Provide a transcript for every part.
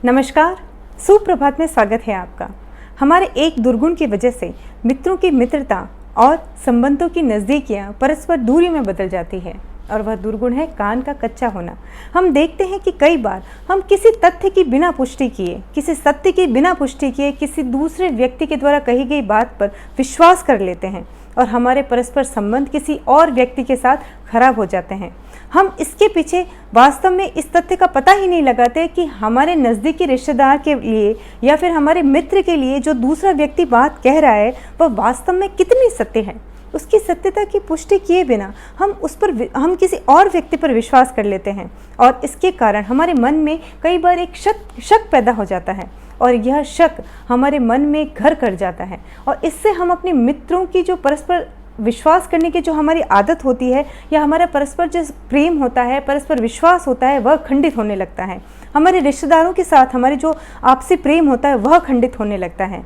नमस्कार, सुप्रभात में स्वागत है आपका। हमारे एक दुर्गुण की वजह से मित्रों की मित्रता और संबंधों की नज़दीकियाँ परस्पर दूरी में बदल जाती है और वह दुर्गुण है कान का कच्चा होना। हम देखते हैं कि कई बार हम किसी तथ्य की बिना पुष्टि किए, किसी सत्य की बिना पुष्टि किए, किसी दूसरे व्यक्ति के द्वारा कही गई बात पर विश्वास कर लेते हैं और हमारे परस्पर संबंध किसी और व्यक्ति के साथ खराब हो जाते हैं। हम इसके पीछे वास्तव में इस तथ्य का पता ही नहीं लगाते कि हमारे नज़दीकी रिश्तेदार के लिए या फिर हमारे मित्र के लिए जो दूसरा व्यक्ति बात कह रहा है वह वास्तव में कितनी सत्य है। उसकी सत्यता की पुष्टि किए बिना हम किसी और व्यक्ति पर विश्वास कर लेते हैं और इसके कारण हमारे मन में कई बार एक शक पैदा हो जाता है और यह शक हमारे मन में घर कर जाता है और इससे हम अपने मित्रों की जो परस्पर विश्वास करने की जो हमारी आदत होती है या हमारा परस्पर जो प्रेम होता है, परस्पर विश्वास होता है, वह खंडित होने लगता है। हमारे रिश्तेदारों के साथ हमारे जो आपसी प्रेम होता है वह खंडित होने लगता है।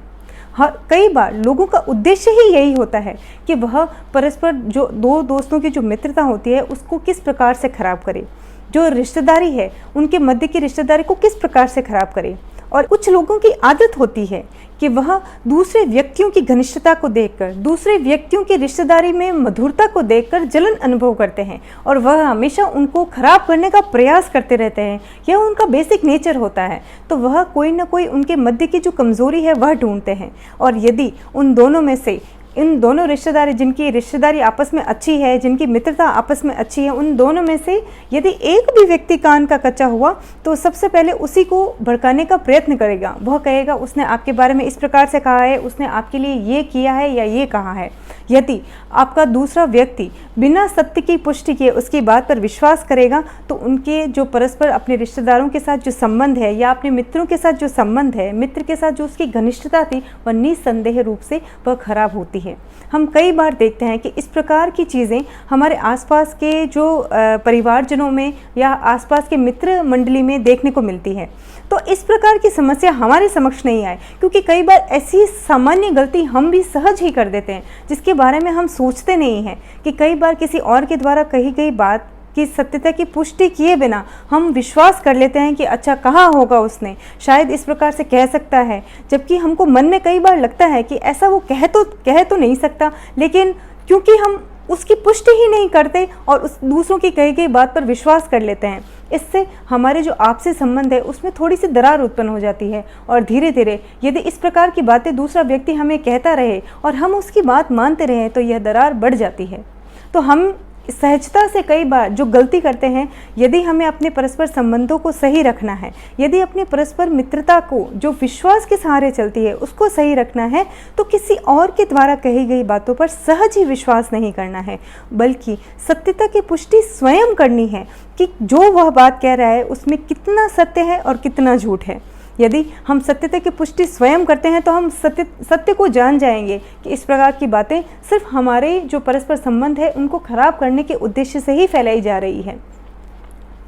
कई बार लोगों का उद्देश्य ही यही होता है कि वह परस्पर जो दो दोस्तों की जो मित्रता होती है उसको किस प्रकार से खराब करे, जो रिश्तेदारी है उनके मध्य की रिश्तेदारी को किस प्रकार से खराब करे। और कुछ लोगों की आदत होती है कि वह दूसरे व्यक्तियों की घनिष्ठता को देखकर, दूसरे व्यक्तियों की रिश्तेदारी में मधुरता को देखकर जलन अनुभव करते हैं और वह हमेशा उनको खराब करने का प्रयास करते रहते हैं। यह उनका बेसिक नेचर होता है, तो वह कोई ना कोई उनके मध्य की जो कमज़ोरी है वह ढूंढते हैं और यदि उन दोनों में से इन दोनों रिश्तेदारी जिनकी रिश्तेदारी आपस में अच्छी है, जिनकी मित्रता आपस में अच्छी है, उन दोनों में से यदि एक भी व्यक्ति कान का कच्चा हुआ तो सबसे पहले उसी को भड़काने का प्रयत्न करेगा। वह कहेगा उसने आपके बारे में इस प्रकार से कहा है, उसने आपके लिए ये किया है या ये कहा है। यदि आपका दूसरा व्यक्ति बिना सत्य की पुष्टि किए उसकी बात पर विश्वास करेगा तो उनके जो परस्पर अपने रिश्तेदारों के साथ जो संबंध है या अपने मित्रों के साथ जो संबंध है, मित्र के साथ जो उसकी घनिष्ठता थी वह निसंदेह रूप से वह खराब होती है। हम कई बार देखते हैं कि इस प्रकार की चीज़ें हमारे आसपास के जो परिवारजनों में या आसपास के मित्र मंडली में देखने को मिलती है। तो इस प्रकार की समस्या हमारे समक्ष नहीं आए क्योंकि कई बार ऐसी सामान्य गलती हम भी सहज ही कर देते हैं जिसके बारे में हम सोचते नहीं हैं कि कई बार किसी और के द्वारा कही गई बात की सत्यता की पुष्टि किए बिना हम विश्वास कर लेते हैं कि अच्छा कहा होगा उसने, शायद इस प्रकार से कह सकता है, जबकि हमको मन में कई बार लगता है कि ऐसा वो कह तो नहीं सकता, लेकिन क्योंकि हम उसकी पुष्टि ही नहीं करते और उस दूसरों की कही गई बात पर विश्वास कर लेते हैं, इससे हमारे जो आपसी संबंध है उसमें थोड़ी सी दरार उत्पन्न हो जाती है और धीरे धीरे यदि इस प्रकार की बातें दूसरा व्यक्ति हमें कहता रहे और हम उसकी बात मानते रहें तो यह दरार बढ़ जाती है। तो हम सहजता से कई बार जो गलती करते हैं, यदि हमें अपने परस्पर संबंधों को सही रखना है, यदि अपने परस्पर मित्रता को जो विश्वास के सहारे चलती है उसको सही रखना है, तो किसी और के द्वारा कही गई बातों पर सहज ही विश्वास नहीं करना है, बल्कि सत्यता की पुष्टि स्वयं करनी है कि जो वह बात कह रहा है उसमें कितना सत्य है और कितना झूठ है। यदि हम सत्यता की पुष्टि स्वयं करते हैं तो हम सत्य को जान जाएंगे कि इस प्रकार की बातें सिर्फ हमारे जो परस्पर संबंध है उनको खराब करने के उद्देश्य से ही फैलाई जा रही है।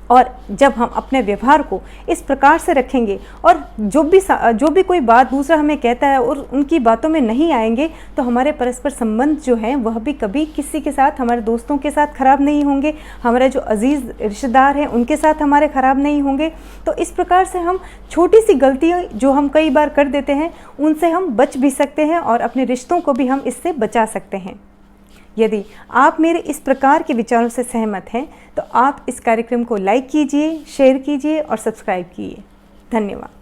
और जब हम अपने व्यवहार को इस प्रकार से रखेंगे और जो भी कोई बात दूसरा हमें कहता है और उनकी बातों में नहीं आएंगे तो हमारे परस्पर संबंध जो हैं वह भी कभी किसी के साथ, हमारे दोस्तों के साथ खराब नहीं होंगे, हमारे जो अजीज़ रिश्तेदार हैं उनके साथ हमारे खराब नहीं होंगे। तो इस प्रकार से हम छोटी सी गलतियाँ जो हम कई बार कर देते हैं उनसे हम बच भी सकते हैं और अपने रिश्तों को भी हम इससे बचा सकते हैं। यदि आप मेरे इस प्रकार के विचारों से सहमत हैं तो आप इस कार्यक्रम को लाइक कीजिए, शेयर कीजिए और सब्सक्राइब कीजिए। धन्यवाद।